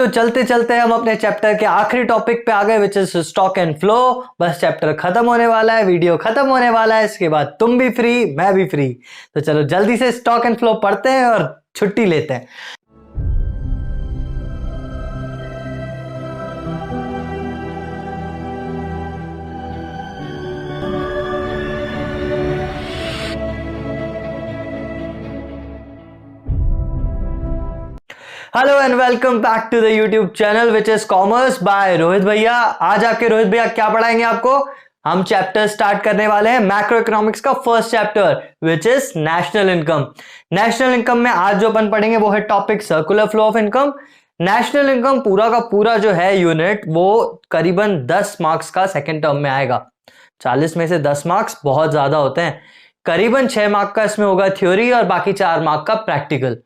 तो चलते चलते हम अपने चैप्टर के आखिरी टॉपिक पे आ गए, which is stock and flow. बस चैप्टर खत्म होने वाला है, वीडियो खत्म होने वाला है, इसके बाद तुम भी फ्री, मैं भी फ्री। तो चलो जल्दी से स्टॉक एंड फ्लो पढ़ते हैं और छुट्टी लेते हैं। Hello and welcome back to the YouTube channel which is commerce by Rohit भैया। आज आपके रोहित भैया क्या पढ़ाएंगे आपको? हम चैप्टर स्टार्ट करने वाले हैं मैक्रो इकोनॉमिक्स का first chapter which is national income. National income में आज जो अपन पढ़ेंगे वो है topic circular flow of income. National income पूरा का पूरा जो है यूनिट वो करीबन 10 मार्क्स का सेकेंड टर्म में आएगा। 40 में से 10 मार्क्स बहुत ज्यादा होते हैं। करीबन 6 मार्क का इसमें होगा थ्योरी और बाकी 4 मार्क का प्रैक्टिकल।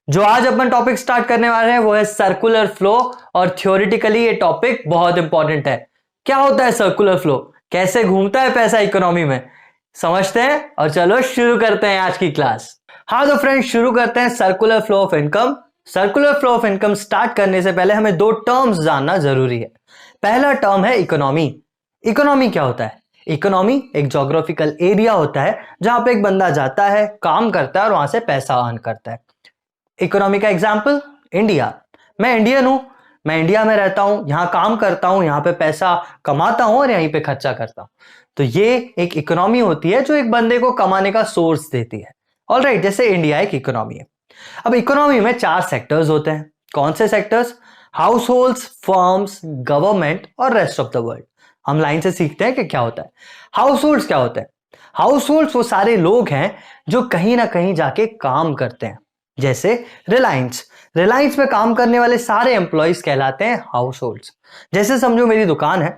जो आज अपन टॉपिक स्टार्ट करने वाले हैं वो है सर्कुलर फ्लो, और थ्योरेटिकली ये टॉपिक बहुत इंपॉर्टेंट है। क्या होता है सर्कुलर फ्लो, कैसे घूमता है पैसा इकोनॉमी में, समझते हैं और चलो शुरू करते हैं आज की क्लास। हाँ तो फ्रेंड्स, शुरू करते हैं circular flow of income. Circular flow of income start करने से पहले हमें 2 टर्म्स जानना जरूरी है। पहला टर्म है इकोनॉमी। इकोनॉमी क्या होता है? इकोनॉमी एक ज्योग्राफिकल एरिया होता है जहां पे एक बंदा जाता है, काम करता है और वहां से पैसा अर्न करता है। इकोनॉमी का एग्जाम्पल इंडिया। मैं इंडियन हूं, मैं इंडिया में रहता हूं, यहां काम करता हूं, यहां पे पैसा कमाता हूं और यहीं पे खर्चा करता हूं। तो ये एक इकोनॉमी होती है जो एक बंदे को कमाने का सोर्स देती है। ऑलराइट, जैसे इंडिया एक इकोनॉमी है। अब इकोनॉमी में 4 सेक्टर्स होते हैं। कौन से sectors? House holds, firms, government और रेस्ट ऑफ द वर्ल्ड। हम लाइन से सीखते हैं कि क्या होता है। हाउस होल्ड्स क्या होता है? हाउस होल्ड्स वो सारे लोग हैं जो कहीं ना कहीं जाके काम करते हैं। जैसे रिलायंस में काम करने वाले सारे एम्प्लॉइज कहलाते हैं हाउस होल्ड्स। जैसे समझो मेरी दुकान है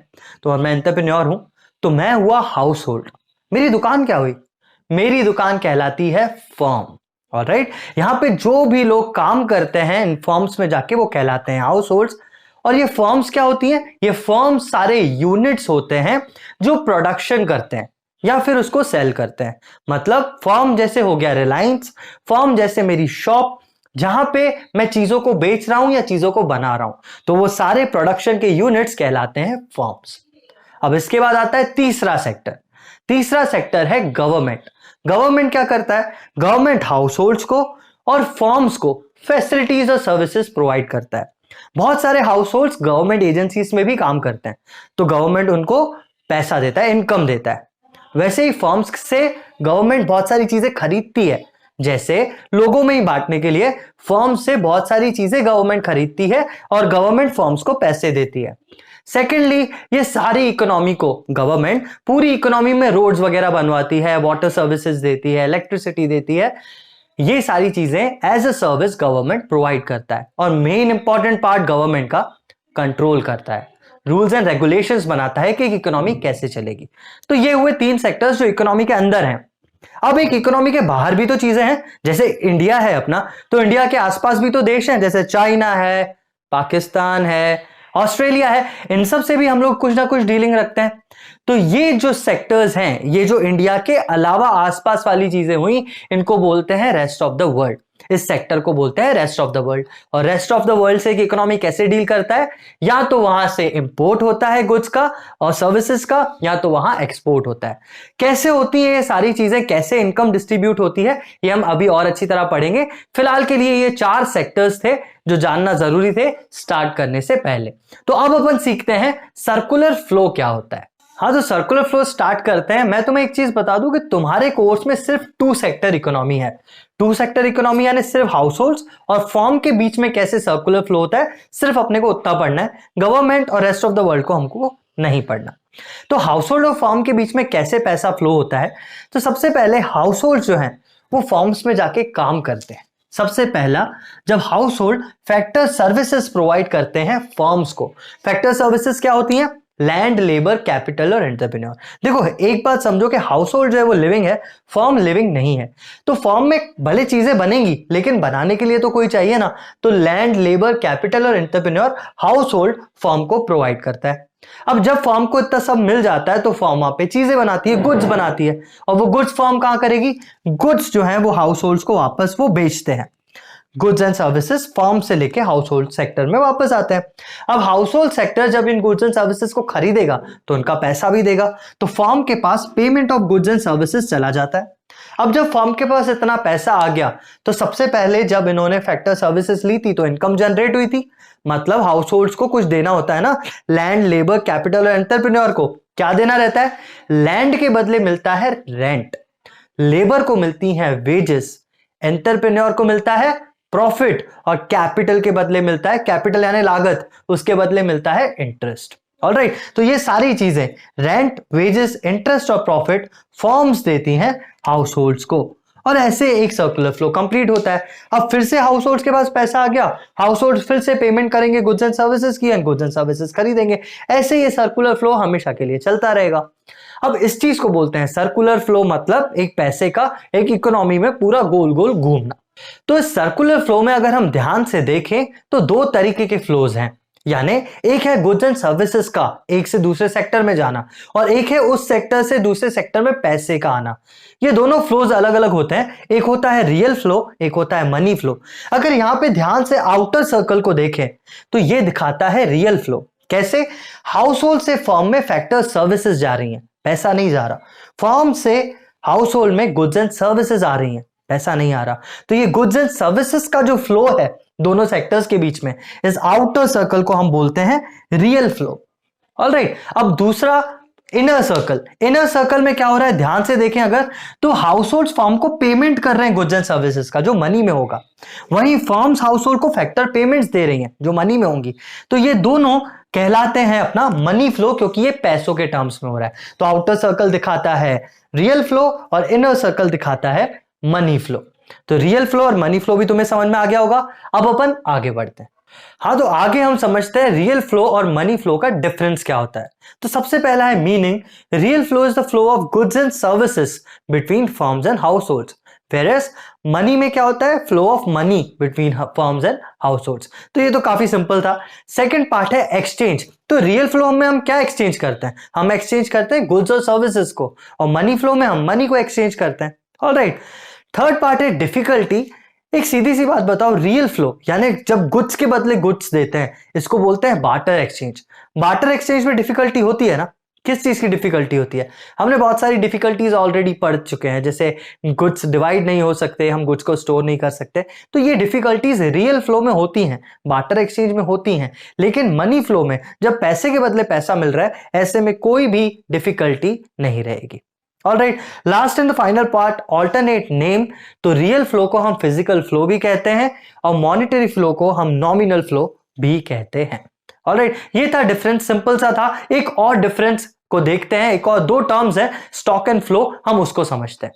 तो मैं एंटरप्रेन्योर हूं, तो मैं हुआ हाउस होल्ड। मेरी दुकान क्या हुई? मेरी दुकान कहलाती है फर्म। ऑलराइट, यहां पे जो भी लोग काम करते हैं इन फर्म्स में जाके वो कहलाते हैं हाउस होल्ड्स। और ये फर्म्स क्या होती हैं? ये फर्म्स सारे यूनिट्स होते हैं जो प्रोडक्शन करते हैं या फिर उसको सेल करते हैं। मतलब फर्म जैसे हो गया रिलायंस, फर्म जैसे मेरी शॉप जहां पे मैं चीजों को बेच रहा हूं या चीजों को बना रहा हूं, तो वो सारे प्रोडक्शन के यूनिट्स कहलाते हैं फर्म्स। अब इसके बाद आता है तीसरा सेक्टर। तीसरा सेक्टर है गवर्नमेंट। गवर्नमेंट क्या करता है? गवर्नमेंट हाउस होल्ड्स को और फर्म्स को फैसिलिटीज और सर्विसेज प्रोवाइड करता है। बहुत सारे हाउस होल्ड्स गवर्नमेंट एजेंसीज में भी काम करते हैं, तो गवर्नमेंट उनको पैसा देता है, इनकम देता है। वैसे ही फर्म्स से गवर्नमेंट बहुत सारी चीजें खरीदती है। जैसे लोगों में ही बांटने के लिए फर्म्स से बहुत सारी चीजें गवर्नमेंट खरीदती है और गवर्नमेंट फर्म्स को पैसे देती है। सेकेंडली, ये सारी इकोनॉमी को गवर्नमेंट पूरी इकोनॉमी में रोड्स वगैरह बनवाती है, वाटर सर्विसेज देती है, इलेक्ट्रिसिटी देती है। ये सारी चीजें as a service government provide करता है। और मेन इंपॉर्टेंट पार्ट गवर्नमेंट का कंट्रोल करता है, रूल्स एंड रेगुलेशंस बनाता है कि इकोनॉमी कैसे चलेगी। तो ये हुए 3 सेक्टर्स जो इकोनॉमी के अंदर हैं। अब एक इकोनॉमी के बाहर भी तो चीजें हैं। जैसे इंडिया है अपना, तो इंडिया के आसपास भी तो देश हैं, जैसे चाइना है, पाकिस्तान है, ऑस्ट्रेलिया है। इन सब से भी हम लोग कुछ ना कुछ डीलिंग रखते हैं। तो ये जो सेक्टर्स हैं, ये जो इंडिया के अलावा आसपास वाली चीजें हुई, इनको बोलते हैं रेस्ट ऑफ द वर्ल्ड। इस सेक्टर को बोलते हैं रेस्ट ऑफ द वर्ल्ड। और रेस्ट ऑफ द वर्ल्ड से इकोनॉमी कैसे डील करता है? या तो वहां से इंपोर्ट होता है गुड्स का और सर्विसेज का, या तो वहां एक्सपोर्ट होता है। कैसे होती है ये सारी चीजें, कैसे इनकम डिस्ट्रीब्यूट होती है, ये हम अभी और अच्छी तरह पढ़ेंगे। फिलहाल के लिए ये 4 सेक्टर्स थे जो जानना जरूरी थे स्टार्ट करने से पहले। तो अब अपन सीखते हैं सर्कुलर फ्लो क्या होता है। हाँ, तो सर्कुलर फ्लो स्टार्ट करते हैं। मैं तुम्हें एक चीज बता दूं कि तुम्हारे कोर्स में सिर्फ 2 सेक्टर इकोनॉमी है। 2 सेक्टर इकोनॉमी यानी सिर्फ हाउस होल्ड्स और फर्म के बीच में कैसे सर्कुलर फ्लो होता है, सिर्फ अपने को उतना पढ़ना है। गवर्नमेंट और रेस्ट ऑफ द वर्ल्ड को हमको नहीं पढ़ना। तो हाउस होल्ड और फर्म के बीच में कैसे पैसा फ्लो होता है? तो सबसे पहले हाउस होल्ड जो है वो फर्म्स में जाके काम करते हैं। सबसे पहला, जब house hold factor services provide करते हैं फर्म्स को। फैक्टर सर्विसेज क्या होती हैं? लैंड, लेबर, कैपिटल और एंटरप्रेन्योर। देखो एक बात समझो कि हाउस होल्ड जो है वो लिविंग है, फर्म लिविंग नहीं है। तो फर्म में भले चीजें बनेंगी लेकिन बनाने के लिए तो कोई चाहिए ना। तो लैंड, लेबर, कैपिटल और एंटरप्रेन्योर हाउस होल्ड फर्म को प्रोवाइड करता है। अब जब फर्म को इतना सब मिल जाता है तो फर्म वहां पे चीजें बनाती है, गुड्स बनाती है। और वो गुड्स फर्म कहां करेगी? गुड्स जो है वो हाउस होल्ड्स को वापस वो बेचते हैं। गुड्स एंड सर्विसेज फर्म से लेके हाउस होल्ड सेक्टर में वापस आते हैं। अब हाउस होल्ड सेक्टर जब इन गुड्स एंड सर्विसेज को खरीदेगा तो उनका पैसा भी देगा, तो फर्म के पास payment of goods and services चला जाता है। अब जब फर्म के पास इतना पैसा आ गया तो सबसे पहले जब इन्होंने फैक्टर सर्विसेज ली थी तो इनकम जनरेट हुई थी, मतलब हाउस होल्ड्स को कुछ देना होता है ना, लैंड, लेबर, कैपिटल और एंटरप्रेन्योर को क्या देना रहता है? लैंड के बदले मिलता है रेंट, लेबर को मिलती है वेजेस, एंटरप्रेन्योर को मिलता है प्रॉफिट और कैपिटल के बदले मिलता है, कैपिटल यानी लागत, उसके बदले मिलता है इंटरेस्ट। ऑलराइट, तो ये सारी चीजें रेंट, वेजेस, इंटरेस्ट और प्रॉफिट फर्म्स देती हैं हाउस होल्ड्स को, और ऐसे एक सर्कुलर फ्लो कंप्लीट होता है। अब फिर से हाउस होल्ड्स के पास पैसा आ गया, हाउस होल्ड्स फिर से पेमेंट करेंगे गुड्स एंड सर्विसेज की, एंड गुड्स एंड सर्विसेज खरीदेंगे। ऐसे ये सर्कुलर फ्लो हमेशा के लिए चलता रहेगा। अब इस चीज को बोलते हैं सर्कुलर फ्लो, मतलब एक पैसे का एक इकोनॉमी में पूरा गोल गोल घूमना। तो इस सर्कुलर फ्लो में अगर हम ध्यान से देखें तो दो तरीके के फ्लोज हैं, यानी एक है गुड्स एंड सर्विसेज का एक से दूसरे सेक्टर में जाना, और एक है उस सेक्टर से दूसरे सेक्टर में पैसे का आना। ये दोनों फ्लोज अलग अलग होते हैं, एक होता है रियल फ्लो, एक होता है मनी फ्लो। अगर यहां पे ध्यान से आउटर सर्कल को देखें तो ये दिखाता है रियल फ्लो। कैसे? हाउस होल्ड से फर्म में फैक्टर सर्विसेज जा रही हैं, पैसा नहीं जा रहा। फर्म से हाउस होल्ड में गुड्स एंड सर्विसेज आ रही हैं, पैसा नहीं आ रहा। तो ये गुड्स एंड सर्विसेज का जो फ्लो है दोनों सेक्टर्स के बीच में, इस आउटर सर्कल को हम बोलते हैं रियल फ्लो। ऑलराइट, अब दूसरा इनर सर्कल। इनर सर्कल में क्या हो रहा है, ध्यान से देखें अगर, तो हाउस होल्ड फर्म को पेमेंट कर रहे हैं गुड्स एंड सर्विसेज का जो मनी में होगा, वहीं फर्म्स हाउस होल्ड को फैक्टर पेमेंट्स दे रही हैं जो मनी में होंगी। तो ये दोनों कहलाते हैं अपना मनी फ्लो, क्योंकि ये पैसों के टर्म्स में हो रहा है। तो आउटर सर्कल दिखाता है रियल फ्लो और इनर सर्कल दिखाता है मनी फ्लो। तो रियल फ्लो और मनी फ्लो भी तुम्हें समझ में आ गया होगा। अब अपन आगे बढ़ते हैं। हाँ, तो आगे हम समझते हैं रियल फ्लो और मनी फ्लो का डिफरेंस क्या होता है। तो सबसे पहला है meaning. Real flow is the flow of goods and services between firms and house holds, whereas money में क्या होता है, flow of money between firms and house holds. तो ये तो काफी सिंपल था। सेकंड पार्ट है एक्सचेंज। तो रियल फ्लो में हम क्या एक्सचेंज करते हैं, हम एक्सचेंज करते हैं गुड्स और सर्विसेज को, और मनी फ्लो में हम मनी को एक्सचेंज करते हैं। ऑलराइट, थर्ड पार्ट है डिफिकल्टी। एक सीधी सी बात बताओ, रियल फ्लो यानी जब गुड्स के बदले गुड्स देते हैं, इसको बोलते हैं बार्टर एक्सचेंज। बार्टर एक्सचेंज में डिफिकल्टी होती है ना, किस चीज की डिफिकल्टी होती है? हमने बहुत सारी डिफिकल्टीज ऑलरेडी पढ़ चुके हैं, जैसे गुड्स डिवाइड नहीं हो सकते, हम गुड्स को स्टोर नहीं कर सकते। तो ये डिफिकल्टीज रियल फ्लो में होती हैं, बार्टर एक्सचेंज में होती हैं। लेकिन मनी फ्लो में जब पैसे के बदले पैसा मिल रहा है, ऐसे में कोई भी डिफिकल्टी नहीं रहेगी। Alright, last and the final part, alternate name. तो रियल फ्लो को हम फिजिकल फ्लो भी कहते हैं और मॉनिटरी फ्लो को हम नॉमिनल फ्लो भी कहते हैं। ऑलराइट, ये था डिफरेंस, सिंपल सा था। एक और डिफरेंस को देखते हैं, एक और दो टर्म्स है स्टॉक एंड फ्लो, हम उसको समझते हैं।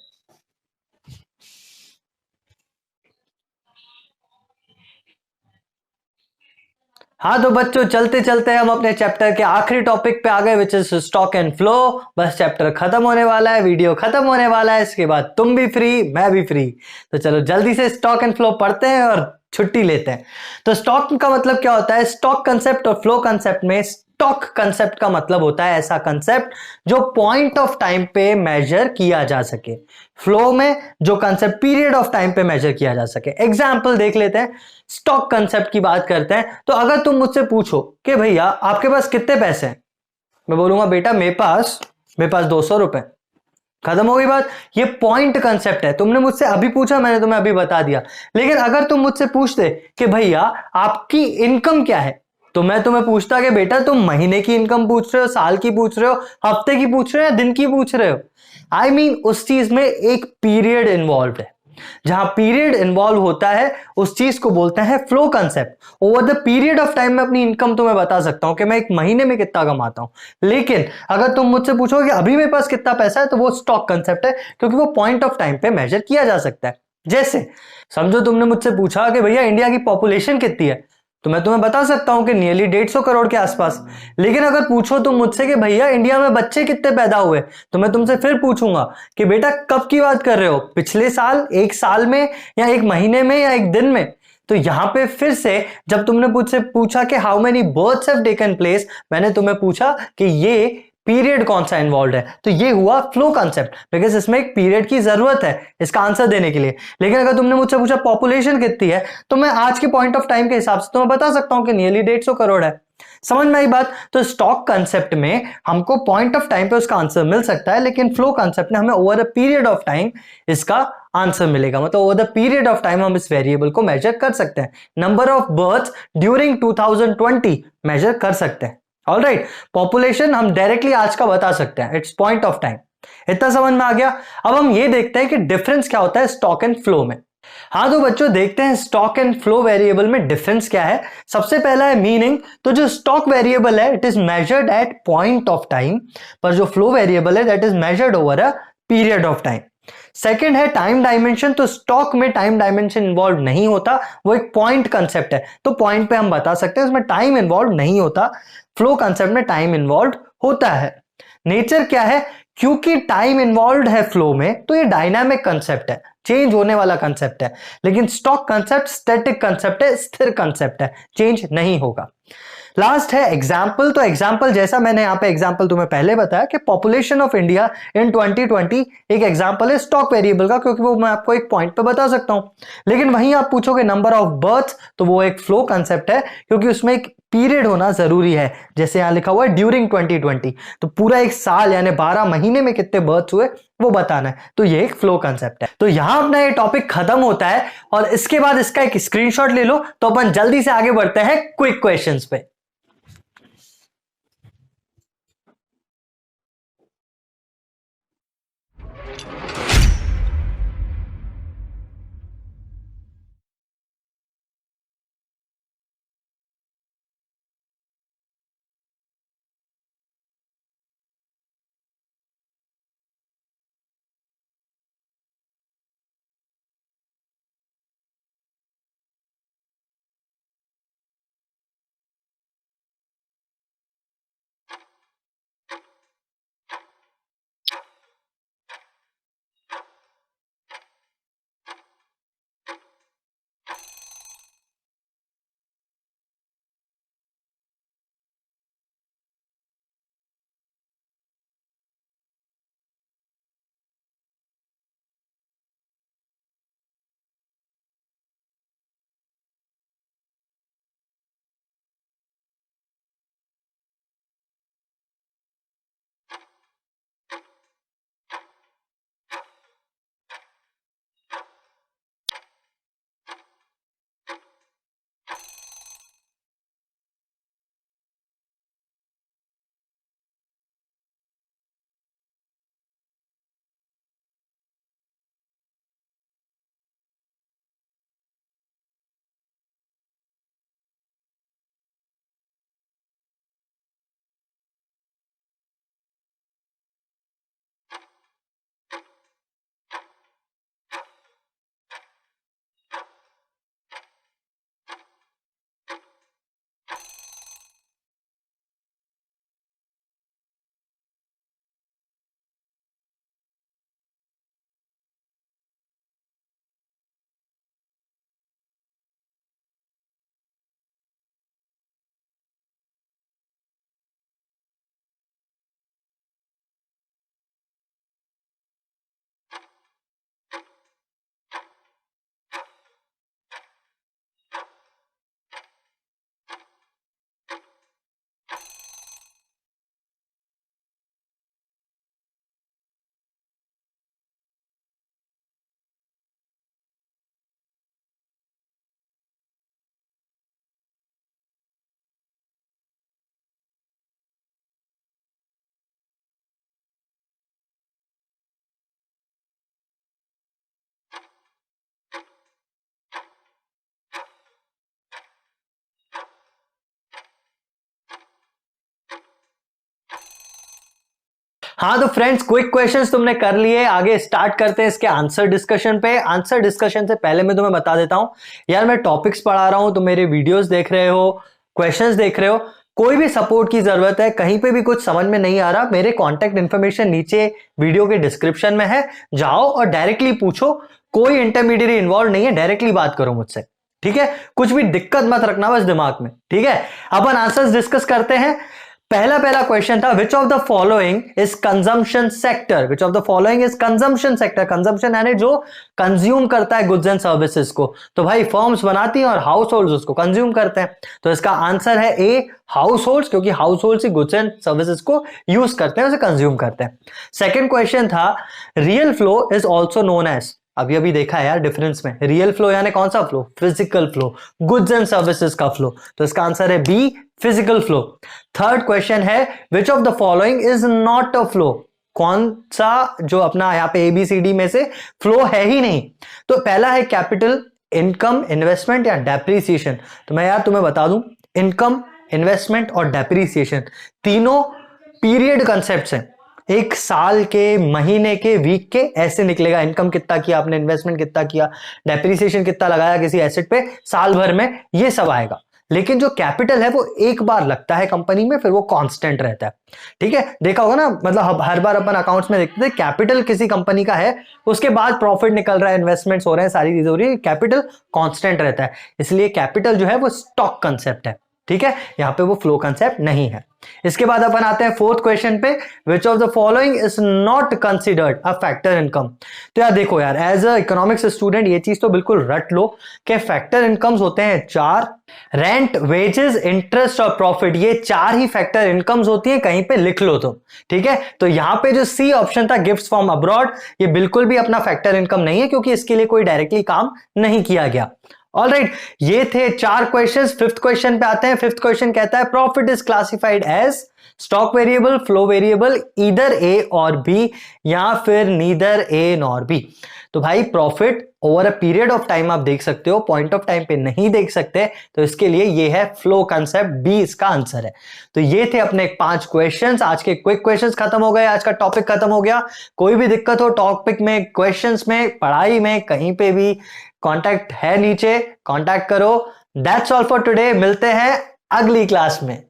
हाँ तो बच्चों, चलते चलते हम अपने चैप्टर के आखिरी टॉपिक पे आ गए, which is stock and flow. बस चैप्टर खत्म होने वाला है, वीडियो खत्म होने वाला है, इसके बाद तुम भी फ्री, मैं भी फ्री। तो चलो जल्दी से स्टॉक एंड फ्लो पढ़ते हैं और छुट्टी लेते हैं। तो स्टॉक का मतलब क्या होता है? स्टॉक कंसेप्ट और फ्लो कंसेप्ट में, स्टॉक कंसेप्ट का मतलब होता है ऐसा कंसेप्ट जो पॉइंट ऑफ टाइम पे मेजर किया जा सके। फ्लो में जो कंसेप्ट पीरियड ऑफ टाइम पे मेजर किया जा सके। एग्जाम्पल देख लेते हैं, स्टॉक कंसेप्ट की बात करते हैं। तो अगर तुम मुझसे पूछो कि भैया आपके पास कितने पैसे हैं, मैं बोलूंगा बेटा मेरे पास 200 रुपए। खत्म हो गई बात। ये पॉइंट कंसेप्ट है। तुमने मुझसे अभी पूछा, मैंने तुम्हें अभी बता दिया। लेकिन अगर तुम मुझसे पूछते कि भैया आपकी इनकम क्या है, तो मैं तुम्हें पूछता कि बेटा तुम महीने की इनकम पूछ रहे हो, साल की पूछ रहे हो, हफ्ते की पूछ रहे हो या दिन की पूछ रहे हो। आई मीन उस चीज में एक पीरियड इन्वॉल्व है। जहां पीरियड इन्वॉल्व होता है उस चीज को बोलते हैं flow concept. Over the period of time में अपनी इनकम तुम्हें बता सकता हूं कि मैं एक महीने में कितना कमाता हूं। लेकिन अगर तुम मुझसे पूछो कि अभी मेरे पास कितना पैसा है, तो वो स्टॉक कंसेप्ट है, क्योंकि वो पॉइंट ऑफ टाइम पे मेजर किया जा सकता है। जैसे समझो तुमने मुझसे पूछा कि भैया इंडिया की पॉपुलेशन कितनी है, तो मैं तुम्हें बता सकता हूं कि नियरली 150 करोड़ के आसपास। लेकिन अगर पूछो तुम मुझसे कि भैया इंडिया में बच्चे कितने पैदा हुए, तो मैं तुमसे फिर पूछूंगा कि बेटा कब की बात कर रहे हो, पिछले साल, एक साल में, या एक महीने में, या एक दिन में। तो यहां पे फिर से जब तुमने मुझसे पूछा कि how many births have taken place, मैंने तुम्हें पूछा कि ये पीरियड कौन सा इन्वॉल्व है, तो ये हुआ फ्लो कंसेप्ट, बिकॉज इसमें एक पीरियड की जरूरत है इसका आंसर देने के लिए। लेकिन अगर तुमने मुझसे पूछा पॉपुलेशन कितनी है, तो मैं आज के पॉइंट ऑफ टाइम के हिसाब से तुम्हें बता सकता हूं कि नियरली 150 करोड़ है। समझ में आई बात? तो स्टॉक कंसेप्ट में हमको पॉइंट ऑफ टाइम पे उसका आंसर मिल सकता है, लेकिन फ्लो कंसेप्ट में हमें over a period of time इसका आंसर मिलेगा। मतलब over the period of time हम इस वेरिएबल को मेजर कर सकते हैं। Number of births during 2020 measure कर सकते हैं। ऑलराइट, पॉपुलेशन हम डायरेक्टली आज का बता सकते हैं, इट्स पॉइंट ऑफ टाइम। इतना समझ में आ गया? अब हम ये देखते हैं कि डिफरेंस क्या होता है स्टॉक एंड फ्लो में। हाँ तो बच्चों देखते हैं स्टॉक एंड फ्लो वेरिएबल में डिफरेंस क्या है। सबसे पहला है मीनिंग। तो जो स्टॉक वेरिएबल है it is measured eight point of time, पर जो फ्लो वेरिएबल है that is measured over a period of time. Second है टाइम डायमेंशन। तो स्टॉक में टाइम डायमेंशन इन्वॉल्व नहीं होता, वो एक पॉइंट कंसेप्ट है, तो पॉइंट पे हम बता सकते हैं, उसमें टाइम इन्वॉल्व नहीं होता। फ्लो कंसेप्ट में टाइम इन्वॉल्व होता है। नेचर क्या है? क्योंकि टाइम इन्वॉल्व है फ्लो में, तो ये डायनामिक कंसेप्ट है, चेंज होने वाला कंसेप्ट है। लेकिन स्टॉक कंसेप्ट स्टैटिक कंसेप्ट है, स्थिर कंसेप्ट है, चेंज नहीं होगा। लास्ट है एग्जाम्पल। तो एग्जाम्पल जैसा मैंने यहां पे एग्जाम्पल तुम्हें पहले बताया कि पॉपुलेशन ऑफ इंडिया इन 2020 एक एग्जाम्पल है स्टॉक वेरिएबल का, क्योंकि वो मैं आपको एक पॉइंट पे बता सकता हूं। लेकिन वहीं आप पूछोगे नंबर ऑफ बर्थ, तो वो एक फ्लो कंसेप्ट है, क्योंकि उसमें एक पीरियड होना जरूरी है। जैसे यहां लिखा हुआ है ड्यूरिंग 2020, तो पूरा एक साल यानी 12 महीने में कितने बर्थ हुए वो बताना है, तो ये एक फ्लो कंसेप्ट है। तो यहां अपना ये टॉपिक खत्म होता है और इसके बाद इसका एक स्क्रीनशॉट ले लो, तो अपन जल्दी से आगे बढ़ते हैं क्विक क्वेश्चंस पे। हाँ तो फ्रेंड्स क्विक क्वेश्चंस तुमने कर लिए, आगे स्टार्ट करते हैं इसके आंसर डिस्कशन पे। आंसर डिस्कशन से पहले मैं तुम्हें बता देता हूं यार, मैं टॉपिक्स पढ़ा रहा हूं, तुम मेरे वीडियोस देख रहे हो, क्वेश्चंस देख रहे हो, कोई भी सपोर्ट की जरूरत है, कहीं पे भी कुछ समझ में नहीं आ रहा, मेरे कॉन्टेक्ट इन्फॉर्मेशन नीचे वीडियो के डिस्क्रिप्शन में है, जाओ और डायरेक्टली पूछो, कोई इंटरमीडिएट इन्वॉल्व नहीं है, डायरेक्टली बात करो मुझसे, ठीक है? कुछ भी दिक्कत मत रखना बस दिमाग में, ठीक है? अपन आंसर्स डिस्कस करते हैं। पहला पहला क्वेश्चन था विच of the following is consumption sector, which of the following is consumption sector, consumption यानी जो कंज्यूम करता है गुड्स एंड सर्विसेज को, तो भाई फर्म्स बनाती हैं और हाउस होल्ड उसको कंज्यूम करते हैं, तो इसका आंसर है ए हाउस होल्ड, क्योंकि हाउस होल्ड ही गुड्स एंड सर्विसेज को यूज करते हैं, उसे कंज्यूम करते हैं। सेकेंड क्वेश्चन था real flow is also known as, अभी अभी देखा है यार डिफरेंस में, रियल फ्लो यानी कौन सा flow, physical flow, goods and services का फ्लो, तो इसका आंसर है B physical flow. Third question है which of the following is not a flow, कौन सा जो अपना यहां पे ABCD में से फ्लो है ही नहीं, तो पहला है कैपिटल, इनकम, इन्वेस्टमेंट या डेप्रीसिएशन, तो मैं यार तुम्हें बता दूं इनकम, इन्वेस्टमेंट और डेप्रीसिएशन तीनों पीरियड कंसेप्ट्स हैं, एक साल के, महीने के, वीक के, ऐसे निकलेगा इनकम कितना किया आपने, इन्वेस्टमेंट कितना किया, डेप्रीसिएशन कितना लगाया किसी एसेट पे साल भर में, ये सब आएगा। लेकिन जो कैपिटल है वो एक बार लगता है कंपनी में, फिर वो कांस्टेंट रहता है, ठीक है, देखा होगा ना, मतलब हर बार अपन अकाउंट्स में देखते थे कैपिटल किसी कंपनी का है, उसके बाद प्रॉफिट निकल रहा है, इन्वेस्टमेंट्स हो रहे हैं, सारी चीजें हो रही है, कैपिटल कांस्टेंट रहता है, इसलिए कैपिटल जो है वो स्टॉक कंसेप्ट है, ठीक है, यहां पे वो फ्लो कंसेप्ट नहीं है। इसके बाद अपन आते हैं फोर्थ क्वेश्चन पे, विच of the following is not considered a factor income, तो यार देखो यार एज अ इकोनॉमिक्स स्टूडेंट ये चीज तो बिल्कुल रट लो कि फैक्टर इनकम्स होते हैं 4, रेंट, वेजेस, इंटरेस्ट और प्रॉफिट, ये 4 ही फैक्टर इनकम्स होती है, कहीं पे लिख लो तो, ठीक है, तो यहां पे जो सी ऑप्शन था गिफ्ट्स फ्रॉम अब्रॉड, ये बिल्कुल भी अपना फैक्टर इनकम नहीं है, क्योंकि इसके लिए कोई डायरेक्टली काम नहीं किया गया। ऑलराइट, ये थे 4 क्वेश्चंस। फिफ्थ क्वेश्चन पे आते हैं। फिफ्थ क्वेश्चन कहता है profit is classified as stock variable, flow variable, either A or B या फिर नीदर ए नॉर बी। तो भाई profit over a period of time आप देख सकते हो, पॉइंट ऑफ टाइम पे नहीं देख सकते, तो इसके लिए ये है फ्लो कंसेप्ट, बी इसका आंसर है। तो ये थे अपने 5 क्वेश्चंस, आज के क्विक क्वेश्चंस खत्म हो गए, आज का टॉपिक खत्म हो गया। कोई भी दिक्कत हो टॉपिक में, क्वेश्चंस में, पढ़ाई में, कहीं पे भी, कांटेक्ट है नीचे, कांटेक्ट करो। दैट्स ऑल फॉर टुडे, मिलते हैं अगली क्लास में।